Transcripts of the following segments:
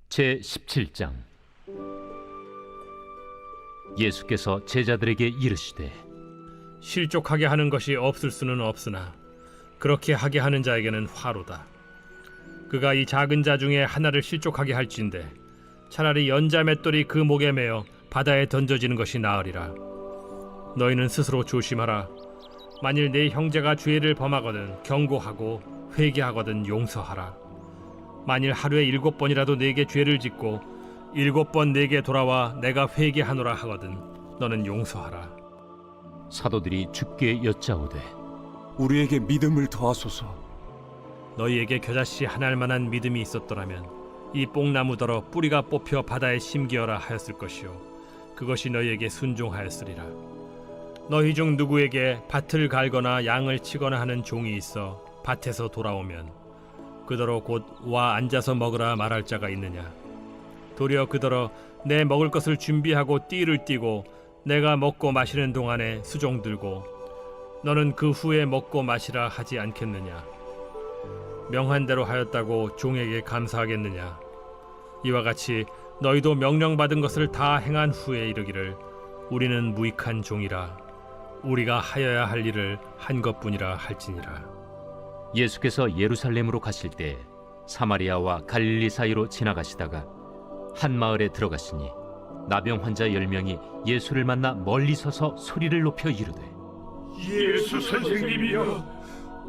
제17장. 예수께서 제자들에게 이르시되 실족하게 하는 것이 없을 수는 없으나 그렇게 하게 하는 자에게는 화로다. 그가 이 작은 자 중에 하나를 실족하게 할진대 차라리 연자 맷돌이 그 목에 매어 바다에 던져지는 것이 나으리라. 너희는 스스로 조심하라. 만일 네 형제가 죄를 범하거든 경고하고 회개하거든 용서하라. 만일 하루에 7번이라도 네게 죄를 짓고 7번 네게 돌아와 내가 회개하노라 하거든 너는 용서하라. 사도들이 주께 여짜오되 우리에게 믿음을 더하소서. 너희에게 겨자씨 하나일 만한 믿음이 있었더라면 이 뽕나무더러 뿌리가 뽑혀 바다에 심기어라 하였을 것이요 그것이 너희에게 순종하였으리라. 너희 중 누구에게 밭을 갈거나 양을 치거나 하는 종이 있어 밭에서 돌아오면 그더러 곧 와 앉아서 먹으라 말할 자가 있느냐? 도리어 그더러 내 먹을 것을 준비하고 띠를 띠고 내가 먹고 마시는 동안에 수종 들고 너는 그 후에 먹고 마시라 하지 않겠느냐? 명한 대로 하였다고 종에게 감사하겠느냐? 이와 같이 너희도 명령받은 것을 다 행한 후에 이르기를 우리는 무익한 종이라 우리가 하여야 할 일을 한 것뿐이라 할지니라. 예수께서 예루살렘으로 가실 때 사마리아와 갈릴리 사이로 지나가시다가 한 마을에 들어가시니 나병 환자 10명이 예수를 만나 멀리 서서 소리를 높여 이르되 예수 선생님이여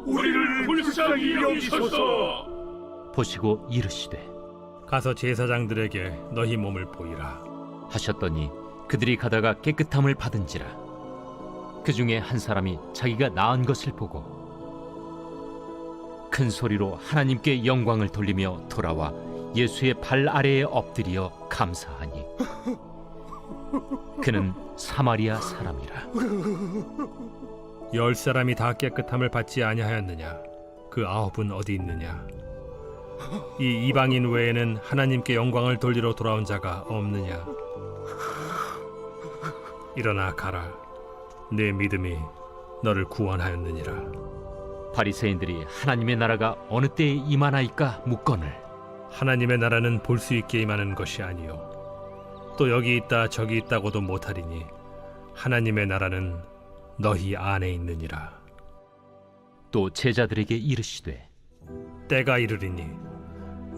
우리를 불쌍히 여기소서. 보시고 이르시되 가서 제사장들에게 너희 몸을 보이라 하셨더니 그들이 가다가 깨끗함을 받은지라. 그 중에 한 사람이 자기가 나은 것을 보고 큰 소리로 하나님께 영광을 돌리며 돌아와 예수의 발 아래에 엎드려 감사하니 그는 사마리아 사람이라. 10사람이 다 깨끗함을 받지 아니하였느냐? 그 9은 어디 있느냐? 이 이방인 외에는 하나님께 영광을 돌리러 돌아온 자가 없느냐? 일어나 가라. 내 믿음이 너를 구원하였느니라. 바리새인들이 하나님의 나라가 어느 때에 임하나이까 묻거늘 하나님의 나라는 볼 수 있게 임하는 것이 아니요 또 여기 있다 저기 있다고도 못하리니 하나님의 나라는 너희 안에 있느니라. 또 제자들에게 이르시되 때가 이르리니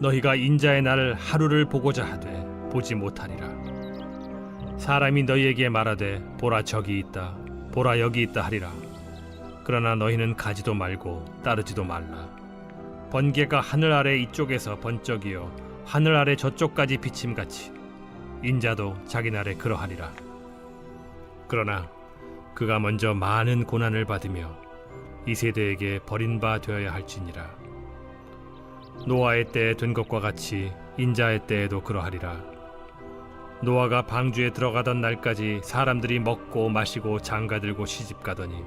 너희가 인자의 날 하루를 보고자 하되 보지 못하리라. 사람이 너희에게 말하되 보라 저기 있다 보라 여기 있다 하리라. 그러나 너희는 가지도 말고 따르지도 말라. 번개가 하늘 아래 이쪽에서 번쩍이어 하늘 아래 저쪽까지 비침같이 인자도 자기 날에 그러하리라. 그러나 그가 먼저 많은 고난을 받으며 이 세대에게 버림바 되어야 할지니라. 노아의 때에 된 것과 같이 인자의 때에도 그러하리라. 노아가 방주에 들어가던 날까지 사람들이 먹고 마시고 장가들고 시집가더니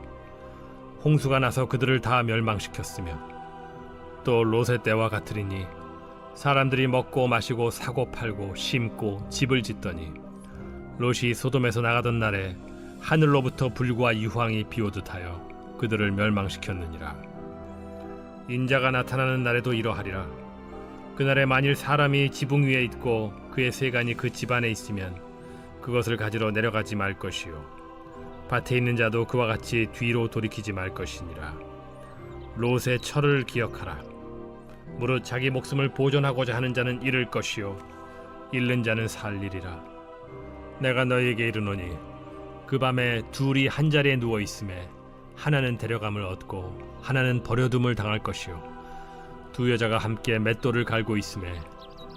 홍수가 나서 그들을 다 멸망시켰으며 또 롯의 때와 같으리니 사람들이 먹고 마시고 사고 팔고 심고 집을 짓더니 롯이 소돔에서 나가던 날에 하늘로부터 불과 유황이 비오듯 하여 그들을 멸망시켰느니라. 인자가 나타나는 날에도 이러하리라. 그날에 만일 사람이 지붕 위에 있고 그의 세간이 그 집 안에 있으면 그것을 가지러 내려가지 말 것이요 밭에 있는 자도 그와 같이 뒤로 돌이키지 말 것이니라. 롯의 철을 기억하라. 무릇 자기 목숨을 보존하고자 하는 자는 잃을 것이요 잃는 자는 살리리라. 내가 너희에게 이르노니 그 밤에 둘이 한 자리에 누워 있음에 하나는 데려감을 얻고 하나는 버려둠을 당할 것이요 두 여자가 함께 맷돌을 갈고 있음에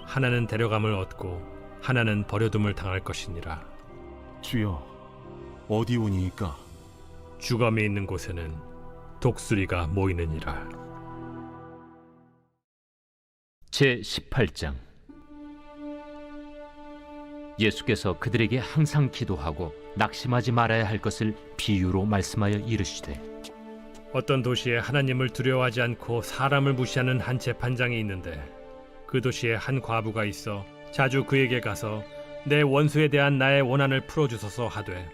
하나는 데려감을 얻고 하나는 버려둠을 당할 것이니라. 주여, 어디 오니이까? 주검이 있는 곳에는 독수리가 모이느니라. 제18장. 예수께서 그들에게 항상 기도하고 낙심하지 말아야 할 것을 비유로 말씀하여 이르시되 어떤 도시에 하나님을 두려워하지 않고 사람을 무시하는 한 재판장이 있는데 그 도시에 한 과부가 있어 자주 그에게 가서 내 원수에 대한 나의 원한을 풀어주소서 하되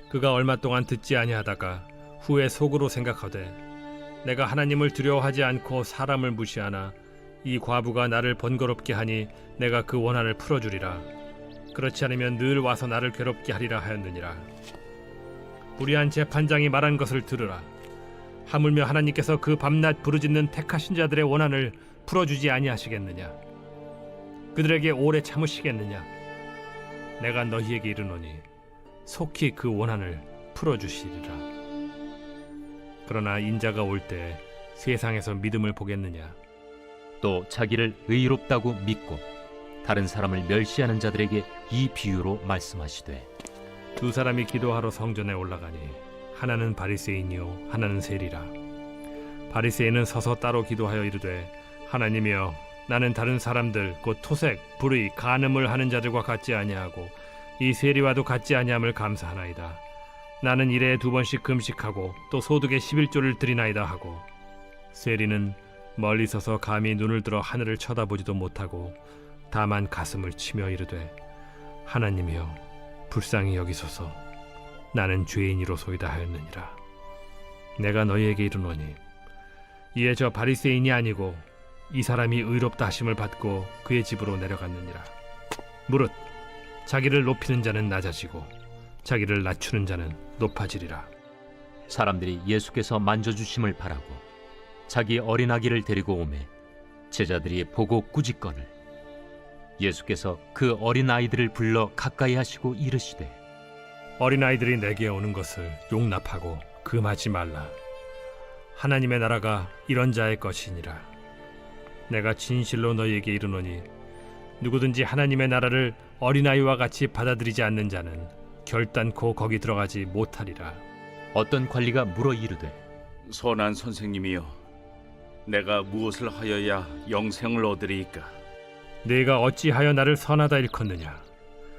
그가 얼마 동안 듣지 아니하다가 후에 속으로 생각하되 내가 하나님을 두려워하지 않고 사람을 무시하나 이 과부가 나를 번거롭게 하니 내가 그 원한을 풀어주리라. 그렇지 않으면 늘 와서 나를 괴롭게 하리라 하였느니라. 불의한 재판장이 말한 것을 들으라. 하물며 하나님께서 그 밤낮 부르짖는 택하신 자들의 원한을 풀어주지 아니하시겠느냐? 그들에게 오래 참으시겠느냐? 내가 너희에게 이르노니 속히 그 원한을 풀어주시리라. 그러나 인자가 올 때 세상에서 믿음을 보겠느냐? 또 자기를 의롭다고 믿고 다른 사람을 멸시하는 자들에게 이 비유로 말씀하시되 두 사람이 기도하러 성전에 올라가니 하나는 바리새인이요 하나는 세리라. 바리새인은 서서 따로 기도하여 이르되 하나님이여, 나는 다른 사람들 곧 토색, 불의, 간음을 하는 자들과 같지 아니하고 이 세리와도 같지 아니함을 감사하나이다. 나는 일에 2번씩 금식하고 또 소득의 11조를 드리나이다 하고, 세리는 멀리 서서 감히 눈을 들어 하늘을 쳐다보지도 못하고 다만 가슴을 치며 이르되 하나님이여, 불쌍히 여기소서. 나는 죄인이로소이다 하였느니라. 내가 너희에게 이르노니 이에 저 바리새인이 아니고 이 사람이 의롭다 하심을 받고 그의 집으로 내려갔느니라. 무릇 자기를 높이는 자는 낮아지고 자기를 낮추는 자는 높아지리라. 사람들이 예수께서 만져주심을 바라고 자기 어린아기를 데리고 오매 제자들이 보고 꾸짖거늘 예수께서 그 어린아이들을 불러 가까이 하시고 이르시되 어린아이들이 내게 오는 것을 용납하고 금하지 말라. 하나님의 나라가 이런 자의 것이니라. 내가 진실로 너희에게 이르노니 누구든지 하나님의 나라를 어린아이와 같이 받아들이지 않는 자는 결단코 거기 들어가지 못하리라. 어떤 관리가 물어 이르되 선한 선생님이여, 내가 무엇을 하여야 영생을 얻으리이까? 네가 어찌하여 나를 선하다 일컫느냐?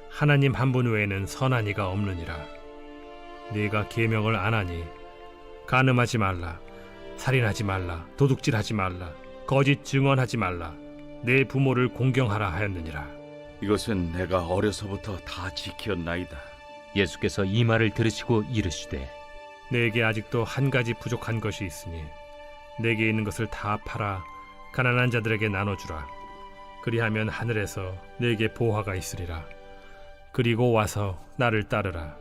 하나님 한 분 외에는 선한 이가 없느니라. 네가 계명을 안 하니 간음하지 말라, 살인하지 말라, 도둑질하지 말라, 거짓 증언하지 말라, 내 부모를 공경하라 하였느니라. 이것은 내가 어려서부터 다 지켰나이다. 예수께서 이 말을 들으시고 이르시되 내게 아직도 한 가지 부족한 것이 있으니 내게 있는 것을 다 팔아 가난한 자들에게 나눠주라. 그리하면 하늘에서 내게 보화가 있으리라. 그리고 와서 나를 따르라.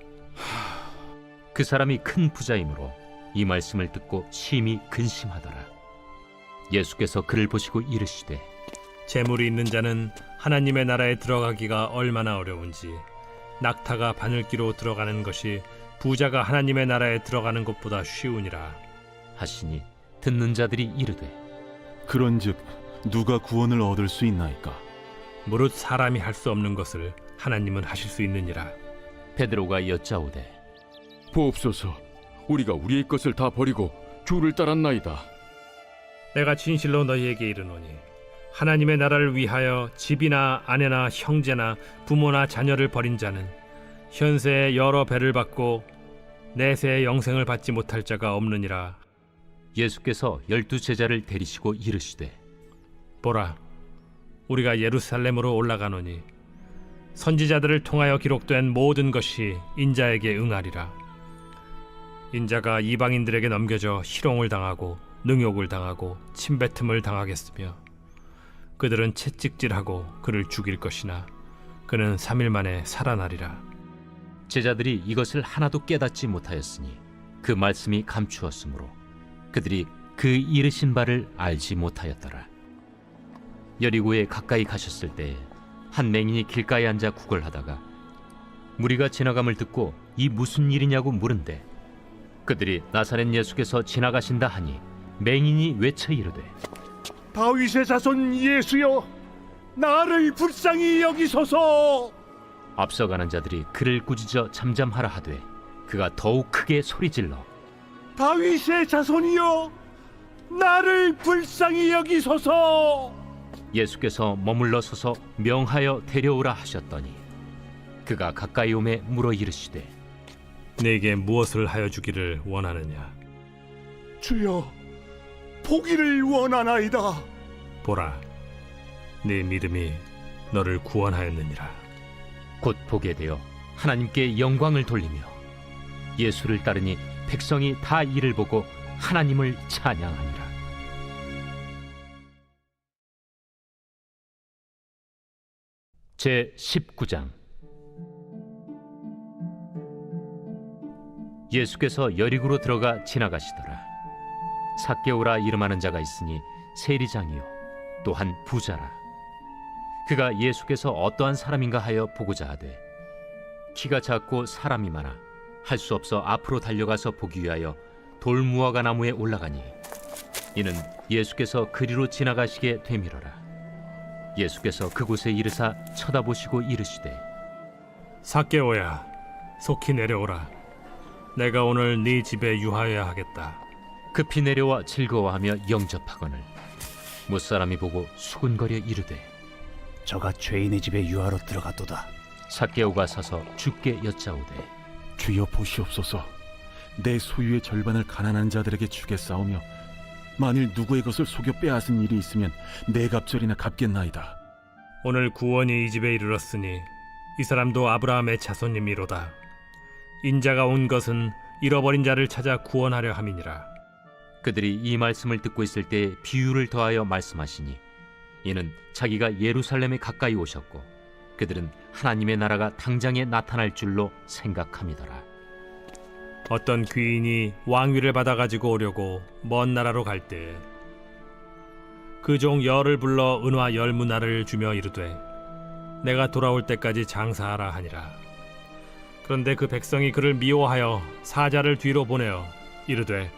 그 사람이 큰 부자이므로 이 말씀을 듣고 심히 근심하더라. 예수께서 그를 보시고 이르시되 재물이 있는 자는 하나님의 나라에 들어가기가 얼마나 어려운지 낙타가 바늘기로 들어가는 것이 부자가 하나님의 나라에 들어가는 것보다 쉬우니라 하시니 듣는 자들이 이르되 그런즉 누가 구원을 얻을 수 있나이까? 무릇 사람이 할 수 없는 것을 하나님은 하실 수 있느니라. 베드로가 여짜오되 보옵소서, 우리가 우리의 것을 다 버리고 주를 따랐나이다. 내가 진실로 너희에게 이르노니 하나님의 나라를 위하여 집이나 아내나 형제나 부모나 자녀를 버린 자는 현세에 여러 배를 받고 내세에 영생을 받지 못할 자가 없느니라. 예수께서 12 제자를 데리시고 이르시되 보라, 우리가 예루살렘으로 올라가노니 선지자들을 통하여 기록된 모든 것이 인자에게 응하리라. 인자가 이방인들에게 넘겨져 희롱을 당하고 능욕을 당하고 침뱉음을 당하겠으며 그들은 채찍질하고 그를 죽일 것이나 그는 3일 만에 살아나리라. 제자들이 이것을 하나도 깨닫지 못하였으니 그 말씀이 감추었으므로 그들이 그 이르신 바를 알지 못하였더라. 여리고에 가까이 가셨을 때 한 맹인이 길가에 앉아 구걸하다가 무리가 지나감을 듣고 이 무슨 일이냐고 물은데 그들이 나사렛 예수께서 지나가신다 하니 맹인이 외쳐 이르되 다윗의 자손 예수여, 나를 불쌍히 여기소서. 앞서가는 자들이 그를 꾸짖어 잠잠하라 하되 그가 더욱 크게 소리질러 다윗의 자손이여, 나를 불쌍히 여기소서. 예수께서 머물러 서서 명하여 데려오라 하셨더니 그가 가까이 오매 물어 이르시되 내게 무엇을 하여 주기를 원하느냐? 주여, 보기를 원하나이다. 보라, 네 믿음이 너를 구원하였느니라. 곧 보게 되어 하나님께 영광을 돌리며 예수를 따르니 백성이 다 이를 보고 하나님을 찬양하니라. 제 19장. 예수께서 여리고로 들어가 지나가시더라. 삭개오라 이름하는 자가 있으니 세리장이요 또한 부자라. 그가 예수께서 어떠한 사람인가 하여 보고자 하되 키가 작고 사람이 많아 할 수 없어 앞으로 달려가서 보기 위하여 돌무화과 나무에 올라가니 이는 예수께서 그리로 지나가시게 되밀어라. 예수께서 그곳에 이르사 쳐다보시고 이르시되 삭개오야, 속히 내려오라. 내가 오늘 네 집에 유하여야 하겠다. 급히 내려와 즐거워하며 영접하거늘 못사람이 보고 수군거려 이르되 저가 죄인의 집에 유하러 들어갔도다. 삭개오가 서서 주께 여짜오되 주여 보시옵소서. 내 소유의 절반을 가난한 자들에게 주겠사오며 만일 누구의 것을 속여 빼앗은 일이 있으면 네 갑절이나 갚겠나이다. 오늘 구원이 이 집에 이르렀으니 이 사람도 아브라함의 자손님이로다. 인자가 온 것은 잃어버린 자를 찾아 구원하려 함이니라. 그들이 이 말씀을 듣고 있을 때 비유를 더하여 말씀하시니 이는 자기가 예루살렘에 가까이 오셨고 그들은 하나님의 나라가 당장에 나타날 줄로 생각함이더라. 어떤 귀인이 왕위를 받아가지고 오려고 먼 나라로 갈 때 그 종 열을 불러 은화 10문화를 주며 이르되 내가 돌아올 때까지 장사하라 하니라. 그런데 그 백성이 그를 미워하여 사자를 뒤로 보내어 이르되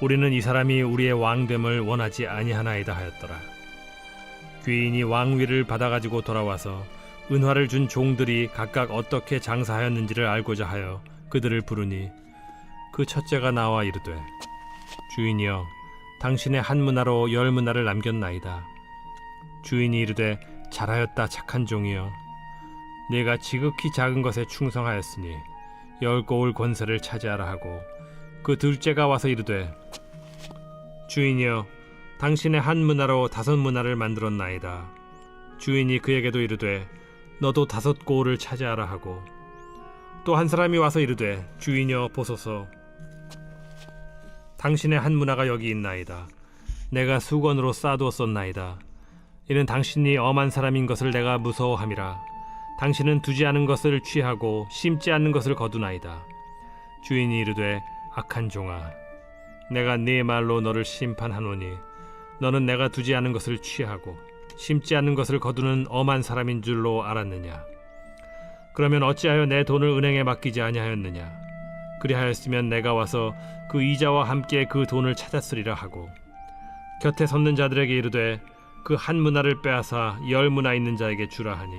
우리는 이 사람이 우리의 왕됨을 원하지 아니하나이다 하였더라. 귀인이 왕위를 받아가지고 돌아와서 은화를 준 종들이 각각 어떻게 장사하였는지를 알고자 하여 그들을 부르니 그 첫째가 나와 이르되 주인이여 당신의 한 문화로 10문화를 남겼나이다. 주인이 이르되 잘하였다 착한 종이여 네가 지극히 작은 것에 충성하였으니 10고을 권세를 차지하라 하고 그 둘째가 와서 이르되 주인이여 당신의 한 문화로 5문화를 만들었나이다. 주인이 그에게도 이르되 너도 5고을을 차지하라 하고 또 한 사람이 와서 이르되 주인이여 보소서 당신의 한 문화가 여기 있나이다. 내가 수건으로 싸두었었나이다. 이는 당신이 엄한 사람인 것을 내가 무서워함이라. 당신은 두지 않은 것을 취하고 심지 않는 것을 거두나이다. 주인이 이르되 악한 종아 내가 네 말로 너를 심판하노니 너는 내가 두지 않은 것을 취하고 심지 않는 것을 거두는 엄한 사람인 줄로 알았느냐? 그러면 어찌하여 내 돈을 은행에 맡기지 아니하였느냐? 그리하였으면 내가 와서 그 이자와 함께 그 돈을 찾았으리라 하고 곁에 섰는 자들에게 이르되 그 한 문화를 빼앗아 10문화 있는 자에게 주라 하니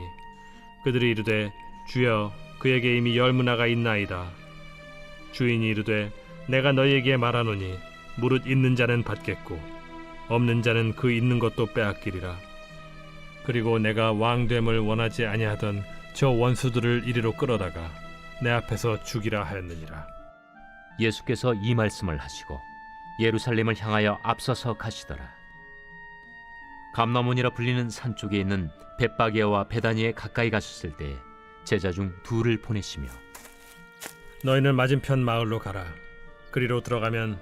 그들이 이르되 주여 그에게 이미 10문화가 있나이다. 주인이 이르되 내가 너희에게 말하노니 무릇 있는 자는 받겠고 없는 자는 그 있는 것도 빼앗기리라. 그리고 내가 왕됨을 원하지 아니하던 저 원수들을 이리로 끌어다가 내 앞에서 죽이라 하였느니라. 예수께서 이 말씀을 하시고 예루살렘을 향하여 앞서서 가시더라. 감나몬이라 불리는 산 쪽에 있는 벳바게와 베다니에 가까이 가셨을 때 제자 중 둘을 보내시며 너희는 맞은편 마을로 가라. 그리로 들어가면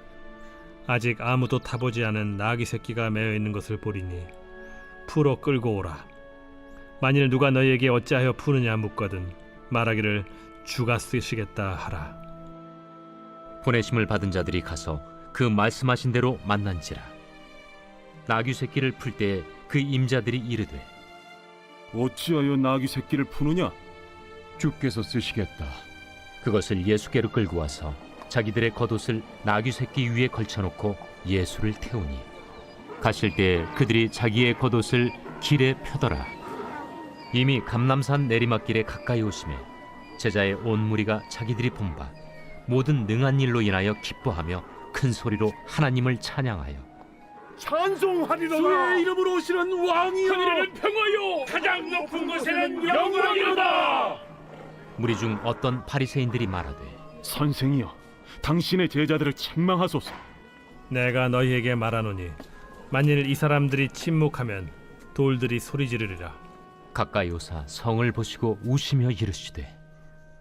아직 아무도 타보지 않은 나귀 새끼가 매어 있는 것을 보리니 풀어 끌고 오라. 만일 누가 너희에게 어찌하여 푸느냐 묻거든 말하기를 주가 쓰시겠다 하라. 보내심을 받은 자들이 가서 그 말씀하신 대로 만난지라. 나귀 새끼를 풀 때 그 임자들이 이르되 어찌하여 나귀 새끼를 푸느냐? 주께서 쓰시겠다. 그것을 예수께로 끌고 와서 자기들의 겉옷을 나귀 새끼 위에 걸쳐놓고 예수를 태우니 가실 때 그들이 자기의 겉옷을 길에 펴더라. 이미 감람산 내리막길에 가까이 오심에 제자의 온 무리가 자기들이 본 바 모든 능한 일로 인하여 기뻐하며 큰 소리로 하나님을 찬양하여 찬송하리로다. 주의 이름으로 오시는 왕이여 하늘에는 평화요 가장 높은 곳에는 영광이로다. 무리 중 어떤 바리새인들이 말하되 선생이여 당신의 제자들을 책망하소서. 내가 너희에게 말하노니 만일 이 사람들이 침묵하면 돌들이 소리 지르리라. 가까이 오사 성을 보시고 우시며 이르시되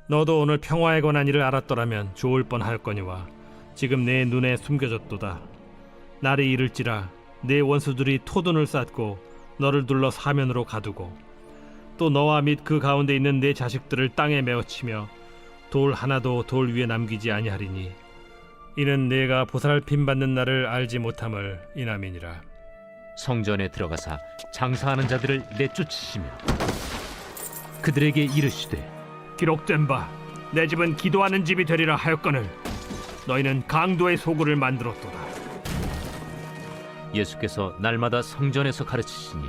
너도 오늘 평화에 관한 일을 알았더라면 좋을 뻔하였거니와 지금 내 눈에 숨겨졌도다. 날이 이를지라 내 원수들이 토둔을 쌓고 너를 둘러 사면으로 가두고 또 너와 및 그 가운데 있는 내 자식들을 땅에 메어치며 돌 하나도 돌 위에 남기지 아니하리니 이는 내가 보살핌 받는 날을 알지 못함을 인함이니라. 성전에 들어가사 장사하는 자들을 내쫓으시며 그들에게 이르시되 기록된 바 내 집은 기도하는 집이 되리라 하였거늘 너희는 강도의 소굴을 만들었도다. 예수께서 날마다 성전에서 가르치시니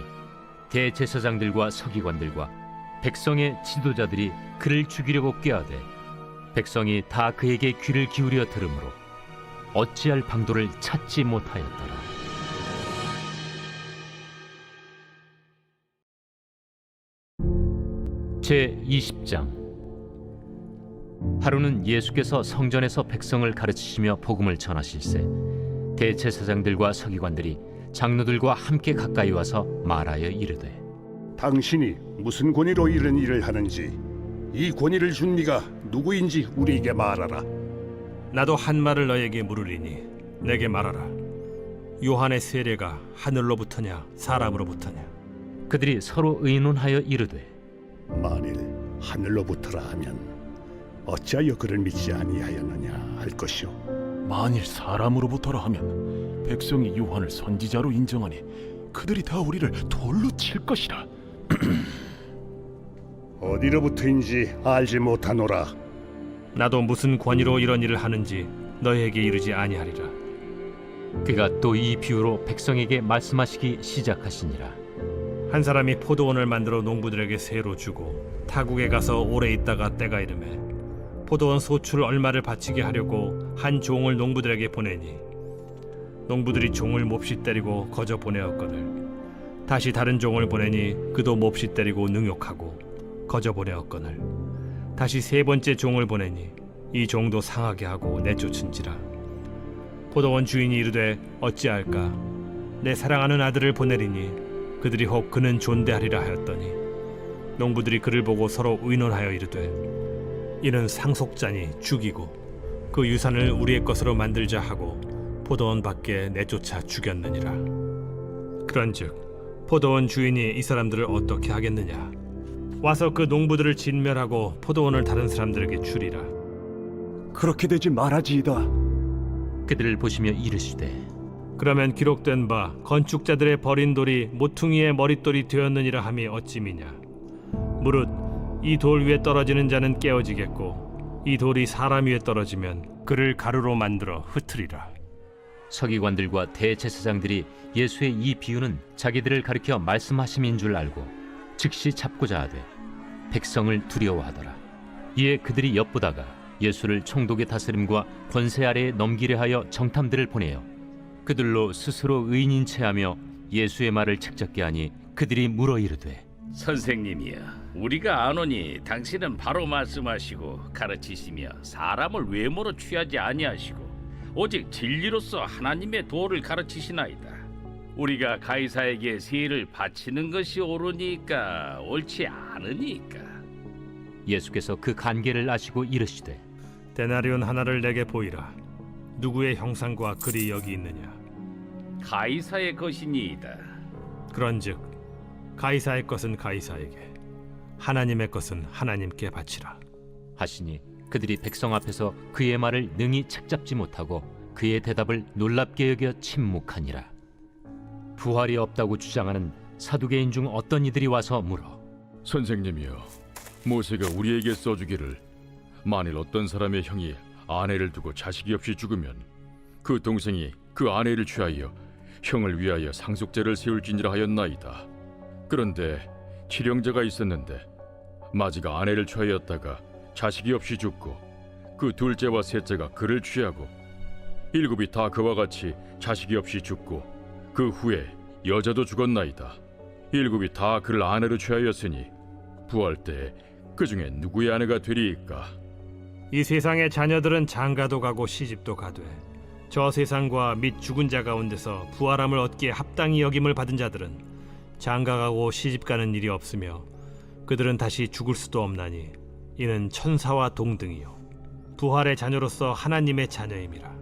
대제사장들과 서기관들과 백성의 지도자들이 그를 죽이려고 꾀하되 백성이 다 그에게 귀를 기울여 들으므로 어찌할 방도를 찾지 못하였더라. 제 20장. 하루는 예수께서 성전에서 백성을 가르치시며 복음을 전하실세 대제사장들과 서기관들이 장로들과 함께 가까이 와서 말하여 이르되 당신이 무슨 권위로 이런 일을 하는지 이 권위를 준 네가 누구인지 우리에게 말하라. 나도 한 말을 너에게 물으리니 내게 말하라. 요한의 세례가 하늘로부터냐 사람으로부터냐? 그들이 서로 의논하여 이르되 만일 하늘로부터라 하면 어찌하여 그를 믿지 아니하였느냐 할 것이요. 만일 사람으로부터라 하면 백성이 요한을 선지자로 인정하니 그들이 다 우리를 돌로 칠 것이라. 어디로부터인지 알지 못하노라. 나도 무슨 권위로 이런 일을 하는지 너희에게 이르지 아니하리라. 그가 또 이 비유로 백성에게 말씀하시기 시작하시니라. 한 사람이 포도원을 만들어 농부들에게 세로 주고 타국에 가서 오래 있다가 때가 이르매 포도원 소출 얼마를 바치게 하려고 한 종을 농부들에게 보내니 농부들이 종을 몹시 때리고 거저 보내었거늘 다시 다른 종을 보내니 그도 몹시 때리고 능욕하고 거저 보내었거늘 다시 세 번째 종을 보내니 이 종도 상하게 하고 내쫓은지라. 포도원 주인이 이르되 어찌할까? 내 사랑하는 아들을 보내리니 그들이 혹 그는 존대하리라 하였더니 농부들이 그를 보고 서로 의논하여 이르되 이는 상속자니 죽이고 그 유산을 우리의 것으로 만들자 하고 포도원 밖에 내쫓아 죽였느니라. 그런즉 포도원 주인이 이 사람들을 어떻게 하겠느냐? 와서 그 농부들을 진멸하고 포도원을 다른 사람들에게 주리라. 그렇게 되지 말아지이다. 그들을 보시며 이르시되 그러면 기록된 바 건축자들의 버린 돌이 모퉁이의 머릿돌이 되었느니라 함이 어찌미냐? 무릇 이 돌 위에 떨어지는 자는 깨어지겠고 이 돌이 사람 위에 떨어지면 그를 가루로 만들어 흩으리라. 서기관들과 대제사장들이 예수의 이 비유는 자기들을 가리켜 말씀하심인 줄 알고 즉시 잡고자 하되 백성을 두려워하더라. 이에 그들이 엿보다가 예수를 총독의 다스림과 권세 아래에 넘기려 하여 정탐들을 보내어 그들로 스스로 의인인 체하며 예수의 말을 책잡게 하니 그들이 물어 이르되 선생님이여, 우리가 아노니 당신은 바로 말씀하시고 가르치시며 사람을 외모로 취하지 아니하시고 오직 진리로서 하나님의 도를 가르치시나이다. 우리가 가이사에게 세를 바치는 것이 옳으니까 옳지 않으니까. 예수께서 그 간계를 아시고 이르시되 데나리온 하나를 내게 보이라. 누구의 형상과 글이 여기 있느냐? 가이사의 것이니이다. 그런즉 가이사의 것은 가이사에게 하나님의 것은 하나님께 바치라. 하시니 그들이 백성 앞에서 그의 말을 능히 책잡지 못하고 그의 대답을 놀랍게 여겨 침묵하니라. 부활이 없다고 주장하는 사두개인 중 어떤 이들이 와서 물어 선생님이여, 모세가 우리에게 써주기를 만일 어떤 사람의 형이 아내를 두고 자식이 없이 죽으면 그 동생이 그 아내를 취하여 형을 위하여 상속제를 세울지니라 하였나이다. 그런데 칠형제가 있었는데 마지가 아내를 취하였다가 자식이 없이 죽고 그 둘째와 셋째가 그를 취하고 일곱이 다 그와 같이 자식이 없이 죽고 그 후에 여자도 죽었나이다. 일곱이 다 그를 아내로 취하였으니 부활 때 그 중에 누구의 아내가 되리이까? 이 세상의 자녀들은 장가도 가고 시집도 가되 저 세상과 및 죽은 자 가운데서 부활함을 얻기에 합당히 여김을 받은 자들은 장가가고 시집가는 일이 없으며 그들은 다시 죽을 수도 없나니 이는 천사와 동등이요 부활의 자녀로서 하나님의 자녀임이라.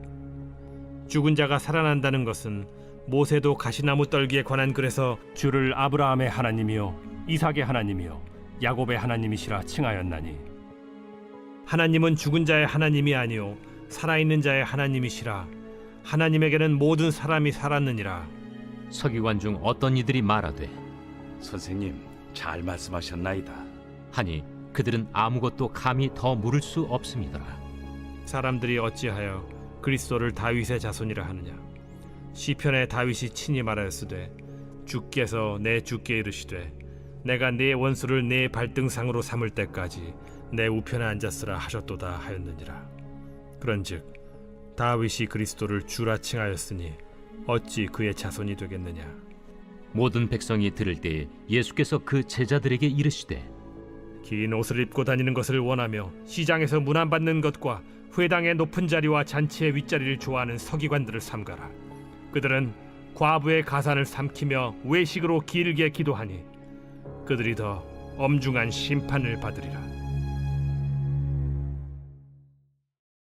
죽은 자가 살아난다는 것은 모세도 가시나무 떨기에 관한 글에서 주를 아브라함의 하나님이요 이삭의 하나님이요 야곱의 하나님이시라 칭하였나니 하나님은 죽은 자의 하나님이 아니요 살아있는 자의 하나님이시라. 하나님에게는 모든 사람이 살았느니라. 서기관 중 어떤 이들이 말하되 선생님, 잘 말씀하셨나이다. 하니 그들은 아무것도 감히 더 물을 수 없음이더라. 사람들이 어찌하여 그리스도를 다윗의 자손이라 하느냐. 시편에 다윗이 친히 말하였으되 주께서 내 주께 이르시되 내가 네 원수를 네 발등상으로 삼을 때까지 내 우편에 앉았으라 하셨도다 하였느니라. 그런즉 다윗이 그리스도를 주라 칭하였으니 어찌 그의 자손이 되겠느냐. 모든 백성이 들을 때에 예수께서 그 제자들에게 이르시되 긴 옷을 입고 다니는 것을 원하며 시장에서 문안받는 것과 회당의 높은 자리와 잔치의 윗자리를 좋아하는 서기관들을 삼가라. 그들은 과부의 가산을 삼키며 외식으로 길게 기도하니 그들이 더 엄중한 심판을 받으리라.